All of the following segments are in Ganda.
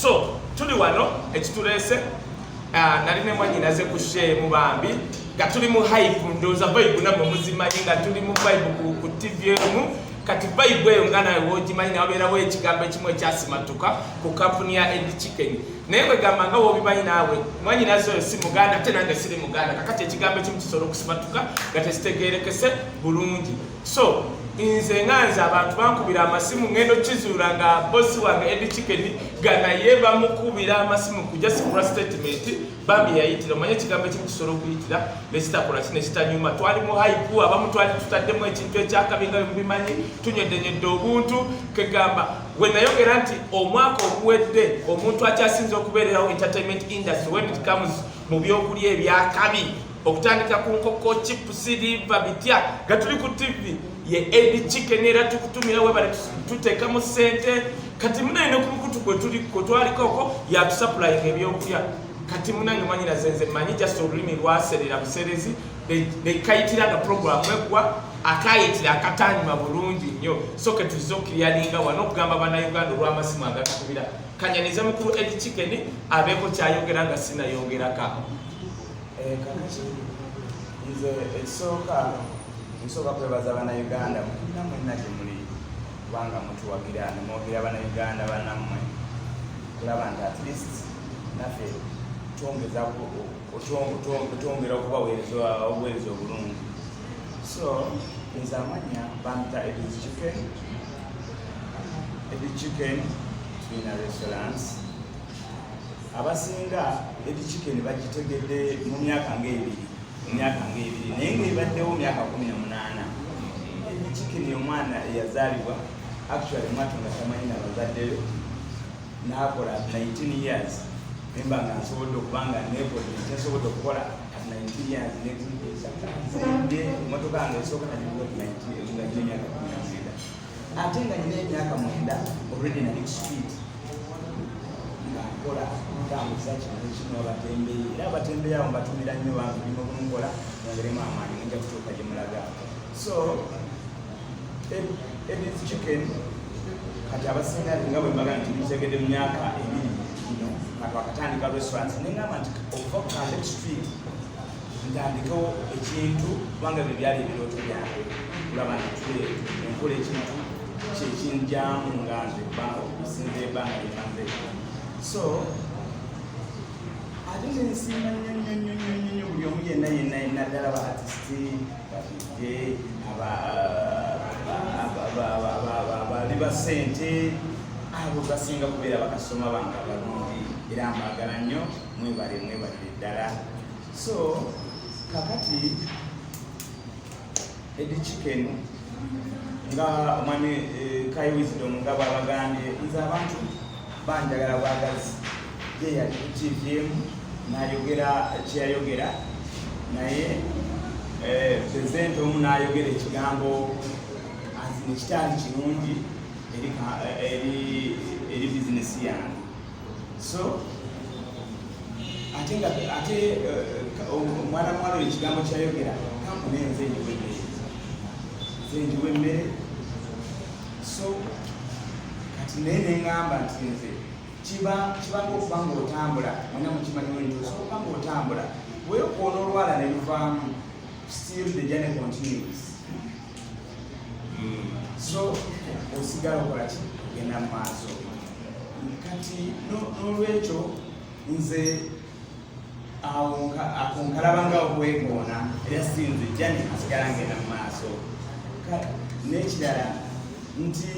So tuli wano ekitulese nali ne Mwagi naze kushe mu bambi nga tuli mu hype ndoza vibe namwe muzimanyi nga tuli mu vibe ku TV emu kati vibe eyo nga nawe wogimanyi nawabeerawo ekigambo ekimu ekyasimatuka ku kampuni ya Eddy Chicken naye kwegamba nga wobimanyi naawe Mwagi naze oyo si Muganda ate nange siri Muganda kakati ekigambo ekimu kisobola okusimatuka nga tekitegeerekese bulungi. So inze nganza abantu bankubira amasimu ngendo kizuula nga bosi wange Eddy Chicken gana yeba mukubira amasimu kujja sikula statement bambi yayitira manye kigambo ekimu kisobola okuyitira nekitakola kine kitanyuma twali mu hype abamu twali tutaddemu ekintu ekyakabinga bimanyi tunyeddenyedde obuntu kegamba we nayogera nti omwaka oguwedde omuntu akyasinze okubeererawo entertainment industry when it comes mu byokulya ebyakabi okutandika ku nkoko chips liva bitya nga tuli ku TV ye Eddy Chicken era tukutumira webale tuteekamu sente kati munene kulukutu kwe tuli ko twalikoko ya tusupply ebyokulya kati munange Mwagi nazenze manyi just olulimi lwaserera buserezi bekayitiraga program ekwa akayitira akatanyuma bulungi nnyo so ke tuzokiryalinga wano okugamba bannayuganda olw'amasimu agakubira kanyaniza mukulu Eddy Chicken abeeko kyayogera nga sinayongerako kakati nze nsooka kwebaza bannayuganda mulina mwenna gye muli kubanga mutuwagira ne mwogerera bannayuganda bannammwe kulaba nti at least naffe twongera okubaweereza obuweereza obulungi. So nze amanya bamita Eddy Chicken tulina restaurants abasinga Eddy Chicken bagitegedde mu myaka ng'ebiri naye ng'ebaddewo myaka 18. Eddy Chicken omwana eyazaalibwa actually mwatu nga tamanyi nabazadde be n'akola 19 years nemba nga nsobodde okubanga nekodde kyensobodde okukola at 19 years nezidde emotoka nga esooka nagiwa nga gina emyaka 19 ate nga nyina emyaka 9 already nali ku street ngakola ntambuza kintu kimu abatembeyi era abatembeyi abo mbatumira nnyo banvulima obulunkola nongeremu amaanyi nja kutuuka gye mulaga. So Eddy Chicken kati abasinga nga bwe mbaga nti bitegedde mu myaka 2 nga twakatandika restaurants neŋŋamba nti okuva ku Kandek Street ntandikewo ekintu kubanga bye byali ebirooto byange kulaba nti enkola ekintu kyekinjamu nga nze okusinza ebbanga lyemanze. So ate nensimba nnyo buli omu yenna ddala ba artisti bafidde abali ba ssente abo basinga kubeera bakasoma bange abalungi era mbagala nnyo mwebalire ddala. So kakati Eddy Chicken nga omwami Kaye nga bwabagambye nze abantu banjagala bwagazi ye yali ku TV emu n'ayogera kyeyayogera naye pulezidenti omu n'ayogera ekigambo nekitali kirungi eri bizinesi yange. So ate omwana oyo ekigambo kyayogera kampuni nze njiwa emmere. So kati naye neŋŋamba nti nze kibanga okuba ng'otambula mwena mukimanyi nti osobola okuba ng'otambula weekoona olwala ne luvaamu still the journey continues. So osigala okola ki ogenda mu maaso kati n'olwekyo nze awo nkalaba nga okwekoona era sinze jani asigala ngenda mu maaso. N'ekirala nti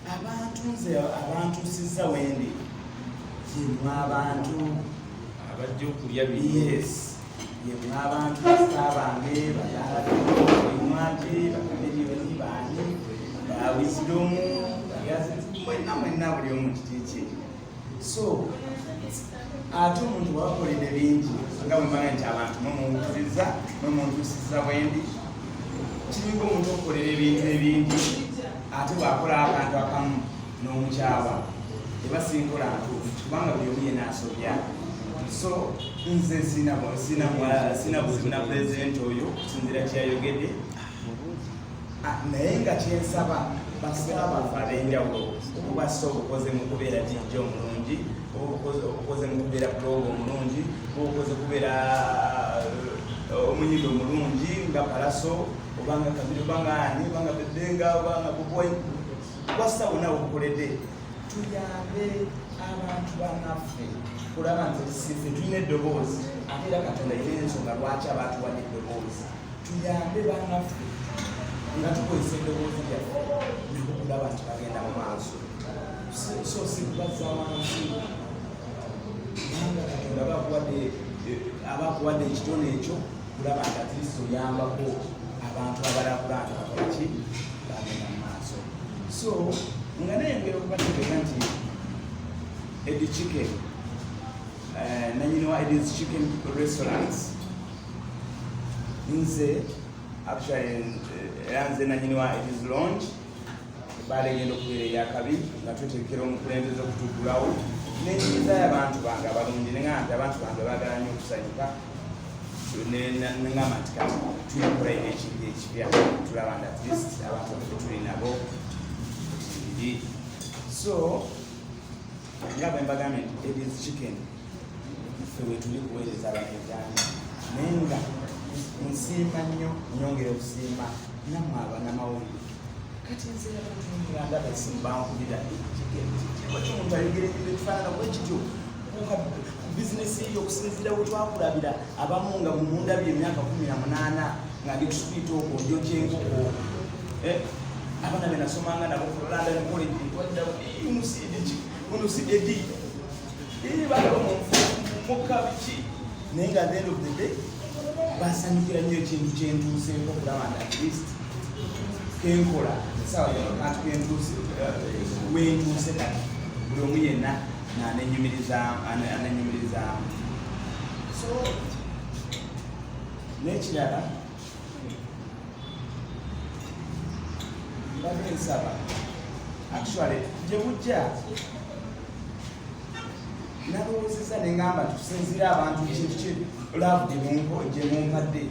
abantusizza wendi yemwe abantu abajja okulya yes yemwe abantu basitabange Mwagi bakamiliyoni bani bawizidomu mwenna buli omu kiti. So ate omuntu wabakolere bingi nga bwembaga nti abantu mwemuwukiriza mwemuntusizza bwendi kiringa omuntu okukolera ebintu ebingi ate bwakola akantu akamu n'omukyaba ebasinkola ntuufu kubanga buli omu yenaasobya. So nze sina buzibu na pulezidenti oyo okusinzira kyayogedde naye nga kyensaba basaba abenjawulo okubasa obukoze mu kubeera DJ omulungi obukoze mu kubeera blog omulungi obukoze kubeera omunyigo omulungi nga Palaso obanga Kabiri obanga ani obanga Bedenga obanga Buboy basa bona obukoledde tuyambe abantu banaffe kulaba nti sife tulina eddoboozi ate era Katonda yina ensonga lwaki abantu wadde eddoboozi tuyambe banaffe nga tukozesa eddoboozi lyaffe nekulaba nti bagenda mu maaso so sikubaza wansi kubanga Katonda abakuwadde ekitone ekyo kulaba nti atlisto oyambako abantu abalakula nti bakolaki bagenda mu maaso so nga nayengera okubategeeza nti Eddy Chicken nanyini wa Eddy's Chicken Restaurants nze actually nze nanyini wa Eddy's Lounge balegenda okubeera eyakabi nga twetekera omukulembeze okutugulawo nenyiza y'abantu bange abalungi neŋamba nti abantu bange baagala nnyo okusanyuka neŋamba nti kati tuyakola ina ekintu ekipya tulaba nti at least abantu baffe tuli nabo tiri so nga bwe mbagambye nti Eddy's Chicken ffe wetuli kuweereza abanauganda naye nga nsiima nnyo nyongera okusiima nammwe abanamawulire kati nze abantu muganda basimu bankubira waki omuntu ayogera ebintu ebifaanana bwe kityo bizinesi eyo okusinziira we twakulabira abamu nga mu mundabye emyaka 18 nga ndi kusupiita okwo njokya enkoko abaana be nasomanga nabo ku London College ntwaddawo unusi Eddy baliwo mukka biki naye nga at the end of the day basanyukira nnyo ekintu kyentuuseeko kulaba nti at least kenkola sawa kantu wentuuse kati buli omu yenna anenyumirizaamu so n'ekirala mbadde nsaba actually gye bujja nalowoozezza ne ngamba tusinzire abantu kintu laavu gye mumpadde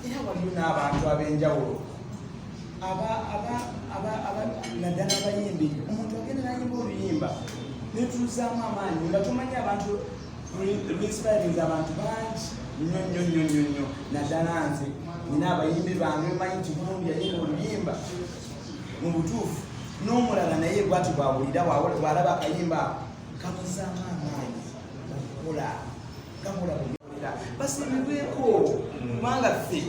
era waliyo n'abantu ab'enjawulo naddala abayimbi omuntu agenda nayimba oluyimba netuzaamu amaanyi nga tumanyi abantu inspiringa abantu bangi nnyo naddala nze nina abayimbi bange manyi nti bulungi yayimba oluyimba mu butuufu n'omulala naye bwati bwawulira bwalaba akayimba kamuzaamu amaanyi okukola gakola basibibweko kubanga ffe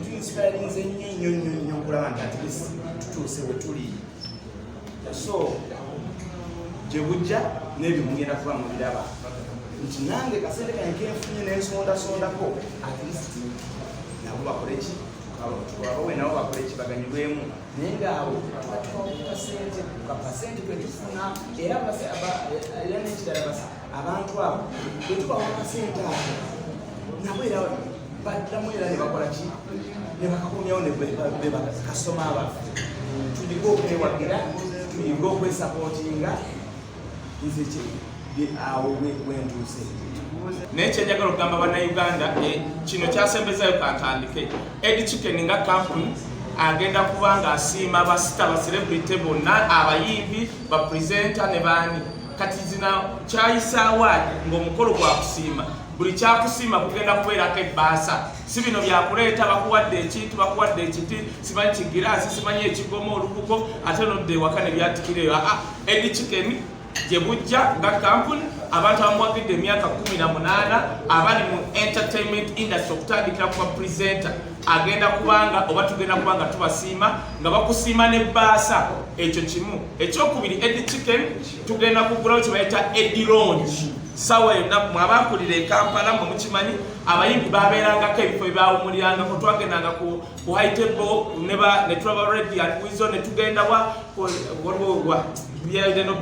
tuinspirinze nnyo okulaba nti at least tutuuse we tuli so gye bujja n'ebyo mugenda kuba mubiraba nti nange kasente kange kenfunye nensondasondako at least nabo bakoleki tubabawe nabo bakoleki baganyulwemu naye ngaawo kapasente kwetufuna era n'ekirala basa abantu abo bwetubawa kasente abo nabo era baddamu era ne bakola ki ne bakakomyawo ne bakasoma abaffe tuliga okwewagira tuliga okwesapootinga nze awo wentuuse naye kyenjagala okugamba bannayuganda kino kyasembezayo kantandike Eddy Chicken nga kampuni agenda kuba nga asiima abasita baselebrity bonna abayimbi bapresenta ne baani kati zina kyayisa award ng'omukolo gwa kusiima buli kyakusiima kugenda kubeerako ebbaasa si bino byakuleeta bakuwadde ekintu bakuwadde ekiti simanyi kigiraasi simanyi ekigoma olubugo ate nodde ewaka ne byatikireyo Eddy Chicken gye bujja nga kampuni abantu abamuwagidde emyaka 18 abali mu entertainment industry okutandikira ku bapresenta agenda kubanga oba tugenda kubanga tubasiima nga bakusiima n'ebbaasa ekyo kimu ekyokubiri Eddy Chicken tugenda kugulawo kye bayita Eddy Lounge sawa yonna mwabakulira e Kampala mwe mukimanyi abayimbi babeerangako ebifo byebawumulirangako twagendanga ku high table ne tulaba Radiant Wisdom ne tugenda waliwo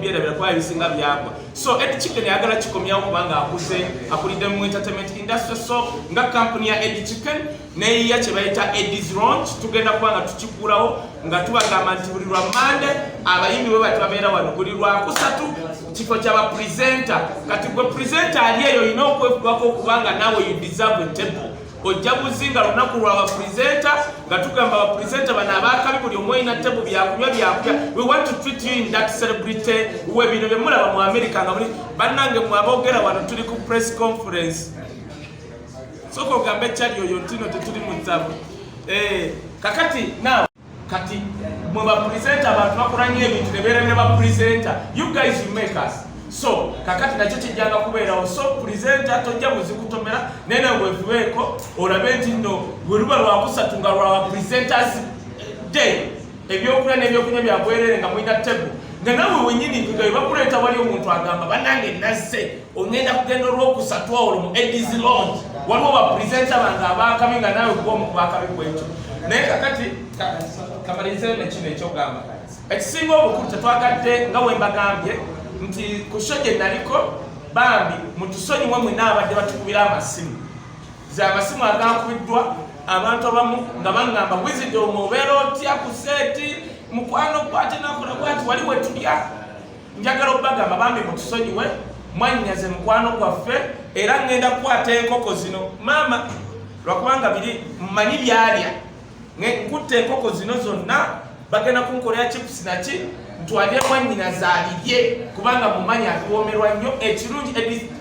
byerabira kwayo bisinga byagwa so Eddy Chicken yagala kikomyawo kubanga akuze akulidde mu entertainment industry so nga kampuni ya Eddy Chicken neyiya kye bayita Eddy's Lounge tugenda kubanga tukikulawo nga tubagamba nti buli lwa Mande abayimbi bwe batabeera wano buli lwakusatu kifo ky'abapresenta kati gwe presenta ali eyo olina okwefubako okubanga naawe you deserve a table ojja buzinga lunaku lwa bapresenta nga tugamba bapresenta bano abakabi buli omwe alina tebo byakunywa byakulya. We want to treat you in that celebrity we bino bye mulaba mu America nga muli bannange mwaboogera wano tuli ku press conference soko ogambe kyali oyo ntino tetuli mu nsabu kakati now kati mwe bapresenta abantu bakola nnyo ebintu ne beerabira bapresenta you guys you make us. So kakati nakyo kijjanga kubeerawo so presenta tojja buzikutomera naye nawe weefubeeko olabe nti nno bwe luba lwakusatu nga lwa presenters day ebyokulya n'ebyokunywa byabwerere nga mulina table nga nawe wennyini nga bakuleeta wali omuntu agamba bannange nazze ongenda kugenda olwokusatu olwo mu Eddy's Lounge waliwo bapresenta bange abaakabi nga nawe kubaomu ku baakabi bwekyo naye kakati kamalizeyo nekino ekyogamba ekisinga obukulu tetwagadde nga we mbagambye nti ku show gye naliko bambi mutusonyiwe mwena abadde batukubira amasimu amasimu agakubiddwa abantu abamu nga baŋŋamba Wisdom obeera otya ku seeti mukwano gwate nakola bwati wali we tulya njagala okubagamba bambi mutusonyiwe mwanyaze mukwano gwaffe era ŋŋenda kukwata enkoko zino maama lwakubanga biri mmanyi byalya nkutte enkoko zino zonna bagenda kunkolera chips naki ntwalire mwannyina zaalirye kubanga mumanyi akuwoomerwa nnyo ekirungi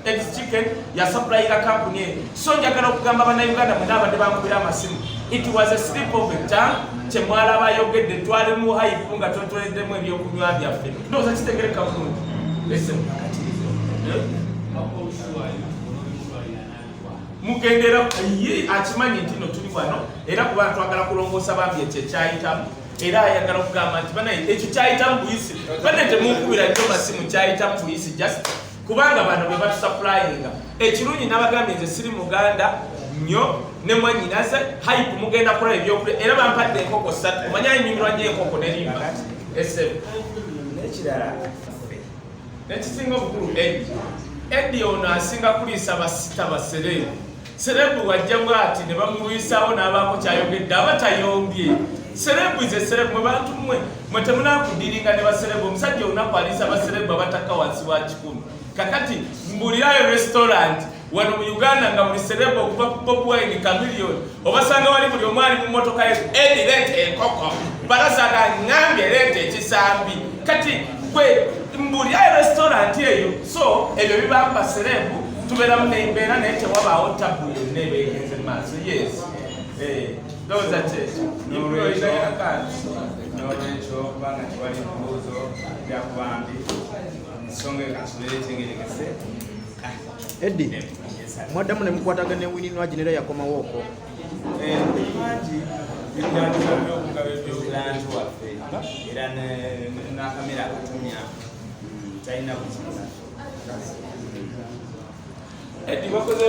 Eddy's Chicken yasuplayira kampuni eyo so njagala okugamba bannayuganda mwena abadde bankubira amasimu it was a slip of the tongue kyemwalaba Ayogede twali mu hype nga totoleddemu ebyokunywa byaffe ndowooza kitegereka bulungi mugendera ye akimanyi nti no tuli wano era kuba twagala kulongoosa bambi ekyo ekyayitamu era ayagala okugamba nti banaye ekyo kyayitamu buyisi bane temunkubira nnyo masimu kyayitamu buyisi just kubanga bano be batusuplayinga ekirungi n'abagambye nze siri muganda nnyo ne mwannyinaze hype mugenda kukola ebyokulya era bampadde enkoko 3 omanya ennyumirwa nnyo enkoko nerimba esebe n'ekirala nekisinga obukulu Eddy ono asinga kuliisa basita baserebu serebu wajja bwati ne bamulwisawo n'abaako kyayogedde aba tayombye serebu ze serebu mwe bantu mwe temunakudiringa ne baserebu omusajja olunaku aliisa baserebu abataka wansi wa 10 kakati mbulirayo restaurant wano mu Uganda nga buli serebu okuva ku Bob Wine Chameleon obasanga wali buli omu ali mu mmotoka yetu Eddy leeta enkoko balasaga ngambye leeta ekisambi kati gwe mbulirayo restaurant eyo so ebyo bibamba serebu tubeera mu nembeera naye tewabaawo tabu yonna ebeegenze maaso yes ndowooza kyekyo n'olwekyo kubanga tewali ebibuuzo byakubambi ensonga ekasuleetengeregese Eddy mwaddamu ne mukwatagana ne Winnie Mwagi era yakomawo okwo Mwagi bijanjula by'okugaba ebyobulanti waffe era n'akamera akatumya talina kukiza Eddy bakoze